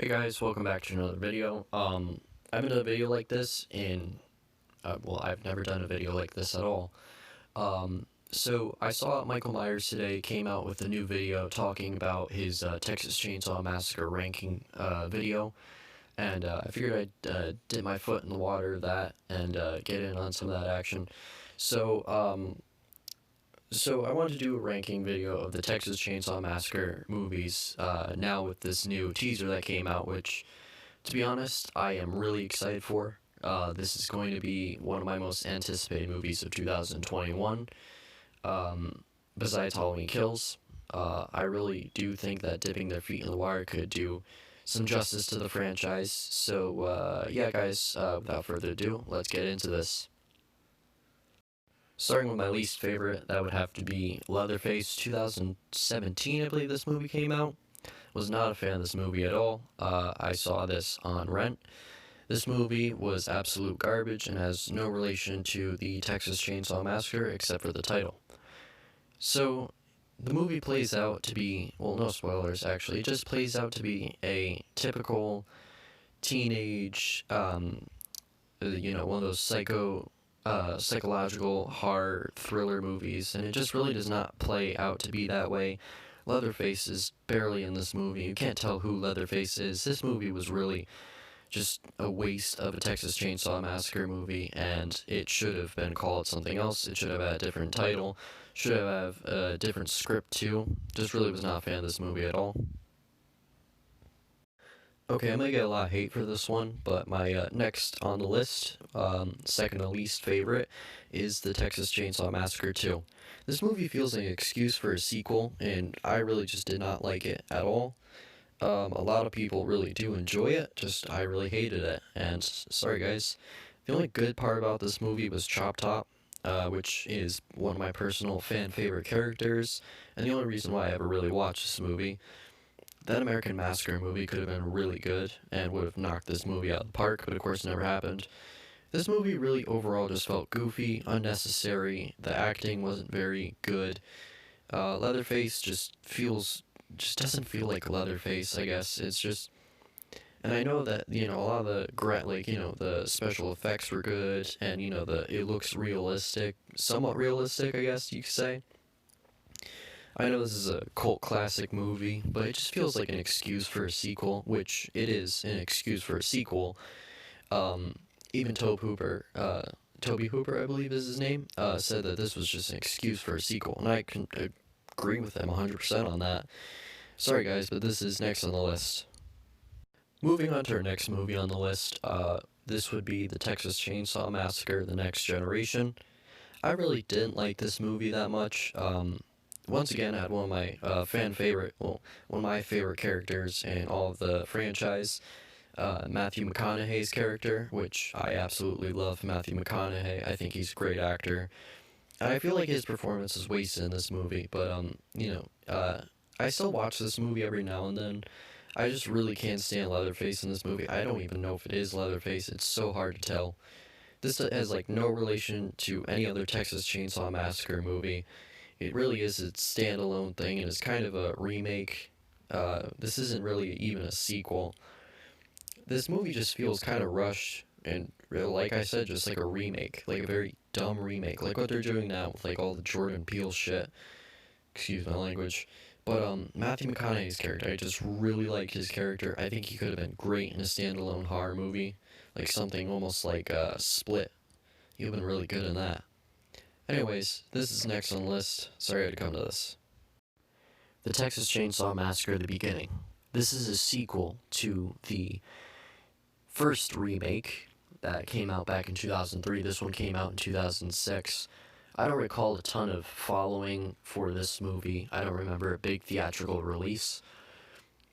Hey guys, welcome back to another video. I haven't done a video like this in, I've never done a video like this at all. So I saw Michael Myers today came out with a new video talking about his Texas Chainsaw Massacre ranking video, and I figured I'd dip my foot in the water of that and get in on some of that action. So, so I wanted to do a ranking video of the Texas Chainsaw Massacre movies now with this new teaser that came out, which, to be honest, I am really excited for. This is going to be one of my most anticipated movies of 2021, besides Halloween Kills. I really do think that dipping their feet in the water could do some justice to the franchise. So, yeah, guys, without further ado, let's get into this. Starting with my least favorite, that would have to be Leatherface. 2017, I believe this movie came out. Was not a fan of this movie at all. I saw this on Rent. This movie was absolute garbage and has no relation to the Texas Chainsaw Massacre except for the title. So, the movie plays out to be, well, no spoilers actually, it just plays out to be a typical teenage, one of those psychological horror thriller movies, and it just really does not play out to be that way. Leatherface is barely in this movie. You can't tell who Leatherface is. This movie was really just a waste of a Texas Chainsaw Massacre movie, and it should have been called something else. It should have had a different title, should have had a different script too. Just really was not a fan of this movie at all. Okay, I might get a lot of hate for this one, but my next on the list, second to least favorite, is the Texas Chainsaw Massacre 2. This movie feels like an excuse for a sequel, and I really just did not like it at all. A lot of people really do enjoy it, just I really hated it, and sorry guys. The only good part about this movie was Chop Top, which is one of my personal fan favorite characters, and the only reason why I ever really watched this movie. That American Massacre movie could have been really good and would have knocked this movie out of the park, but of course it never happened. This movie really overall just felt goofy, unnecessary. The acting wasn't very good. Leatherface just doesn't feel like Leatherface. I guess it's just, and I know that a lot of the special effects were good, and it looks realistic, somewhat realistic, I guess you could say. I know this is a cult classic movie, but it just feels like an excuse for a sequel, which it is an excuse for a sequel. Um, Even Toby Hooper, I believe is his name, said that this was just an excuse for a sequel, and I can agree with him 100% on that. Sorry guys, but this is next on the list. Moving on to our next movie on the list, this would be the Texas Chainsaw Massacre: The Next Generation. I really didn't like this movie that much. Once again, I had one of my one of my favorite characters in all of the franchise, Matthew McConaughey's character, which I absolutely love Matthew McConaughey. I think he's a great actor. And I feel like his performance is wasted in this movie, but I still watch this movie every now and then. I just really can't stand Leatherface in this movie. I don't even know if it is Leatherface. It's so hard to tell. This has like no relation to any other Texas Chainsaw Massacre movie. It really is its standalone thing, and it's kind of a remake. This isn't really even a sequel. This movie just feels kind of rushed, and like I said, just like a remake, like a very dumb remake, like what they're doing now with like all the Jordan Peele shit. Excuse my language. But Matthew McConaughey's character, I just really like his character. I think he could have been great in a standalone horror movie, like something almost like Split. He'd have been really good in that. Anyways, this is next on the list. Sorry I had to come to this. The Texas Chainsaw Massacre: The Beginning. This is a sequel to the first remake that came out back in 2003. This one came out in 2006. I don't recall a ton of following for this movie. I don't remember a big theatrical release.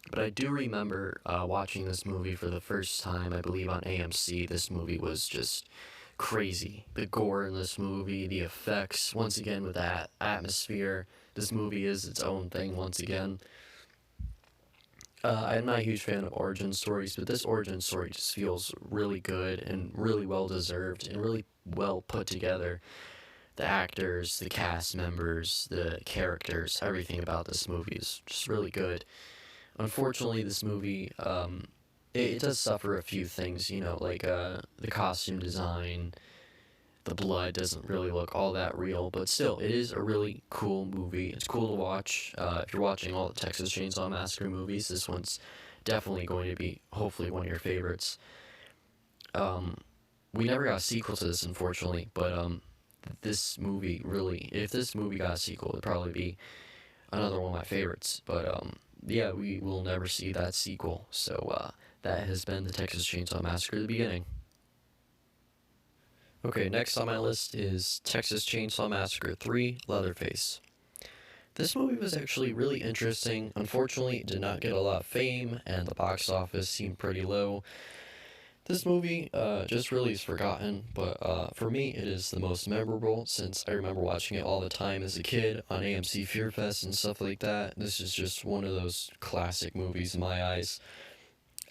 But I do remember watching this movie for the first time, I believe on AMC. This movie was just crazy. The gore in this movie, the effects, once again with that atmosphere. This movie is its own thing once again. I'm not a huge fan of origin stories, but this origin story just feels really good and really well deserved and really well put together. The actors, the cast members, the characters, everything about this movie is just really good. Unfortunately, this movie it does suffer a few things, like the costume design, the blood doesn't really look all that real, but still, it is a really cool movie. It's cool to watch. If you're watching all the Texas Chainsaw Massacre movies, this one's definitely going to be, hopefully, one of your favorites. Um, we never got a sequel to this, unfortunately, but this movie really, if this movie got a sequel, it'd probably be another one of my favorites. But yeah, we will never see that sequel. So that has been the Texas Chainsaw Massacre, the beginning. Okay, next on my list is Texas Chainsaw Massacre 3 Leatherface. This movie was actually really interesting. Unfortunately, it did not get a lot of fame, and the box office seemed pretty low. This movie just really is forgotten, but for me, it is the most memorable since I remember watching it all the time as a kid on AMC Fear Fest and stuff like that. This is just one of those classic movies in my eyes.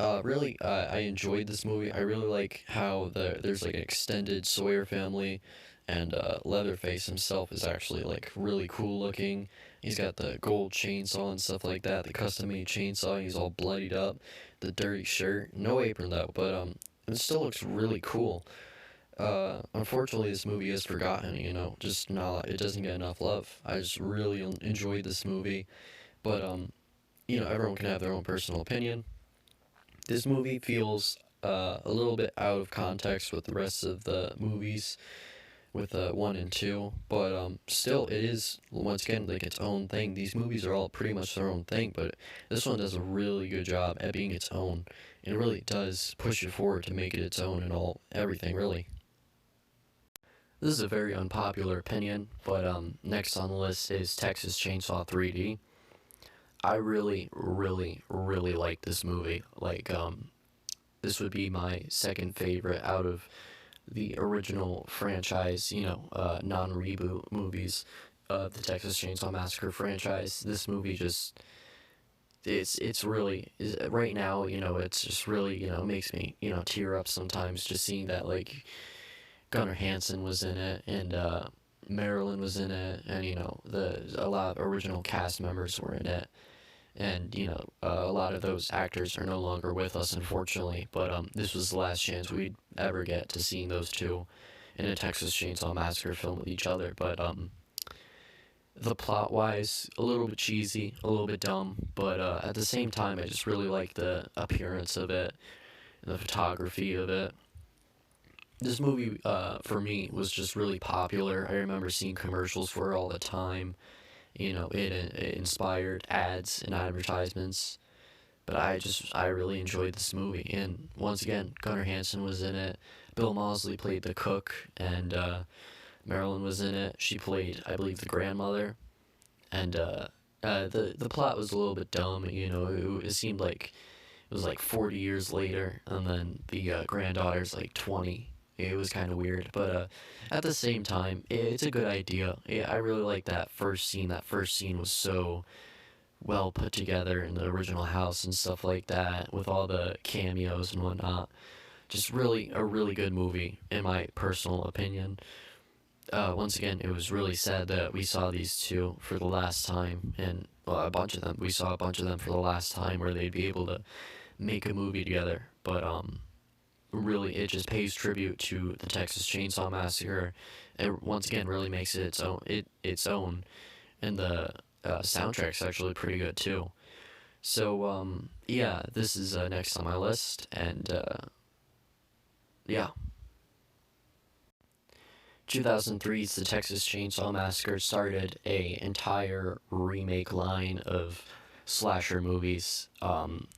Really, I enjoyed this movie. I really like how there's like an extended Sawyer family, and Leatherface himself is actually like really cool looking. He's got the gold chainsaw and stuff like that, the custom made chainsaw. He's all bloodied up, the dirty shirt, no apron though, but it still looks really cool. Unfortunately, this movie is forgotten. Just not it doesn't get enough love. I just really enjoyed this movie, but everyone can have their own personal opinion. This movie feels a little bit out of context with the rest of the movies, with 1 and 2, but still, it is, once again, like its own thing. These movies are all pretty much their own thing, but this one does a really good job at being its own. It really does push it forward to make it its own and everything, really. This is a very unpopular opinion, but next on the list is Texas Chainsaw 3D. I really, really, really like this movie. This would be my second favorite out of the original franchise, non-reboot movies of the Texas Chainsaw Massacre franchise. This movie just, it's really, right now, it's just really, makes me, tear up sometimes just seeing that, like, Gunnar Hansen was in it, and Marilyn was in it, and, a lot of original cast members were in it. And a lot of those actors are no longer with us, unfortunately, but this was the last chance we'd ever get to seeing those two in a Texas Chainsaw Massacre film with each other. But the plot wise, a little bit cheesy, a little bit dumb, but at the same time, I just really like the appearance of it and the photography of it. This movie, for me, was just really popular. I remember seeing commercials for it all the time. It inspired ads and advertisements. But I really enjoyed this movie. And once again, Gunnar Hansen was in it. Bill Moseley played the cook, and Marilyn was in it. She played, I believe, the grandmother. And the plot was a little bit dumb. It seemed like it was like 40 years later, and then the granddaughter's like 20. It was kind of weird, but at the same time, it's a good idea. I really like that first scene. That first scene was so well put together in the original house and stuff like that, with all the cameos and whatnot. Just really a really good movie, in my personal opinion. Once again, it was really sad that we saw these two for the last time, and well, a bunch of them. We saw a bunch of them for the last time, where they'd be able to make a movie together. But really, it just pays tribute to the Texas Chainsaw Massacre. It once again really makes it its own. And the soundtrack's actually pretty good too. So yeah, this is next on my list, and yeah. 2003's The Texas Chainsaw Massacre started a entire remake line of slasher movies. And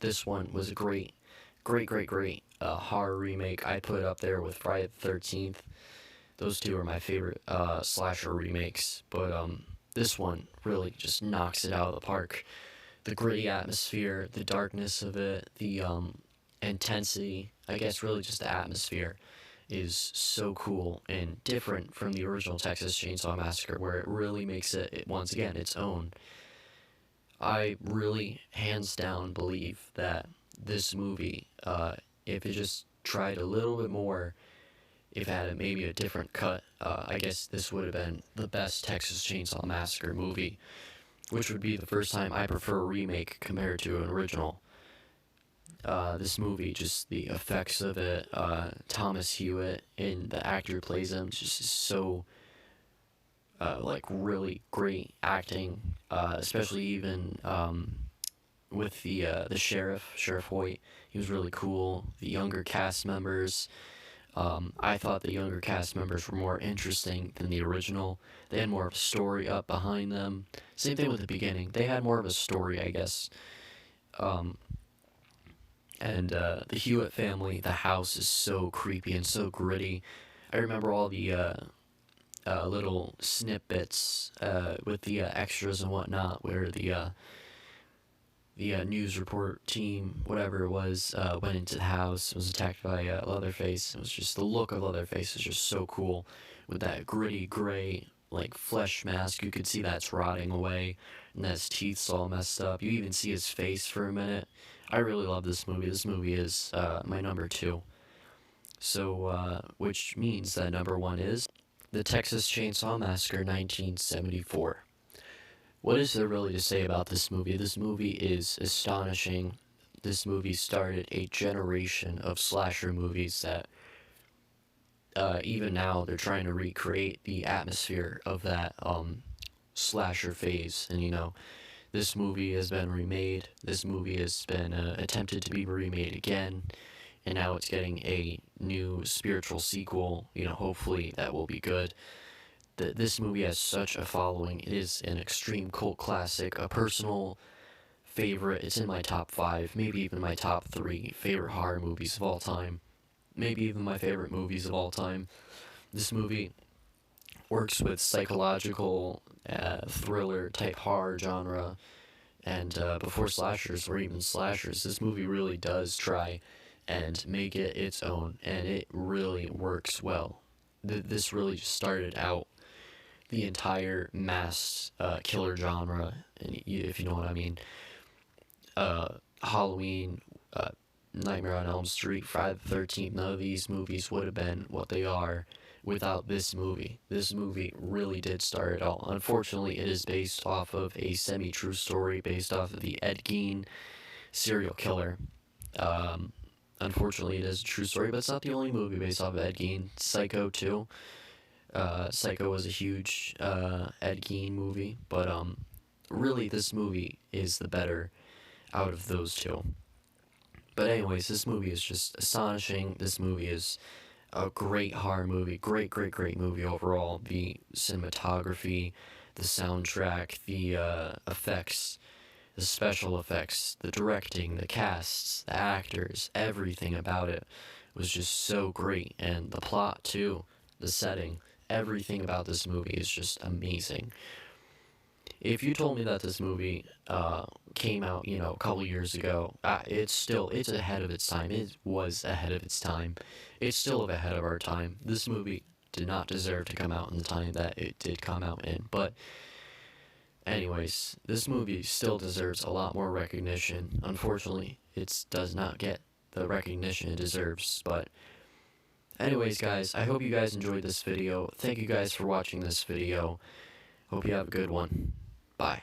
this one was a great horror remake. I put it up there with Friday the 13th. Those two are my favorite slasher remakes, but this one really just knocks it out of the park. The gritty atmosphere, the darkness of it, the intensity, I guess really just the atmosphere is so cool and different from the original Texas Chainsaw Massacre, where it really makes it once again its own. I really hands down believe that this movie, if it just tried a little bit more, if it had maybe a different cut, I guess this would have been the best Texas Chainsaw Massacre movie, which would be the first time I prefer a remake compared to an original. This movie, just the effects of it, Thomas Hewitt and the actor who plays him, just is so like really great acting, especially even with the Sheriff Hoyt. He was really cool. The younger cast members, I thought the younger cast members were more interesting than the original. They had more of a story up behind them. Same thing with the beginning. They had more of a story, I guess. Um, and the Hewitt family, the house is so creepy and so gritty. I remember all the little snippets with the extras and whatnot, where the news report team, whatever it was, went into the house, was attacked by Leatherface. It was just the look of Leatherface is just so cool, with that gritty gray like flesh mask. You could see that's rotting away, and his teeth's all messed up. You even see his face for a minute. I really love this movie. This movie is my number 2. So, which means that number 1 is The Texas Chainsaw Massacre 1974. What is there really to say about this movie? This movie is astonishing. This movie started a generation of slasher movies that even now they're trying to recreate the atmosphere of that slasher phase. And this movie has been remade. This movie has been attempted to be remade again. And now it's getting a new spiritual sequel. Hopefully that will be good. This movie has such a following. It is an extreme cult classic, a personal favorite. It's in my top 5, maybe even my top 3 favorite horror movies of all time. Maybe even my favorite movies of all time. This movie works with psychological thriller type horror genre, and before slashers or even slashers, this movie really does try and make it its own, and it really works well. This really just started out the entire mass killer genre, if you know what I mean. Halloween, Nightmare on Elm Street, Friday the 13th, none of these movies would have been what they are without this movie. This movie really did start it all. Unfortunately, it is based off of a semi-true story based off of the Ed Gein serial killer. Unfortunately, it is a true story, but it's not the only movie based off of Ed Gein. Psycho, too. Psycho was a huge Ed Gein movie, but really this movie is the better out of those two. But anyways, this movie is just astonishing. This movie is a great horror movie, great movie overall. The cinematography, the soundtrack, the effects, the special effects, the directing, the casts, the actors, everything about it was just so great. And the plot too, the setting, everything about this movie is just amazing. If you told me that this movie came out, a couple years ago, it's ahead of its time. It was ahead of its time. It's still ahead of our time. This movie did not deserve to come out in the time that it did come out in. But anyways, this movie still deserves a lot more recognition. Unfortunately, it does not get the recognition it deserves. But anyways, guys, I hope you guys enjoyed this video. Thank you guys for watching this video. Hope you have a good one. Bye.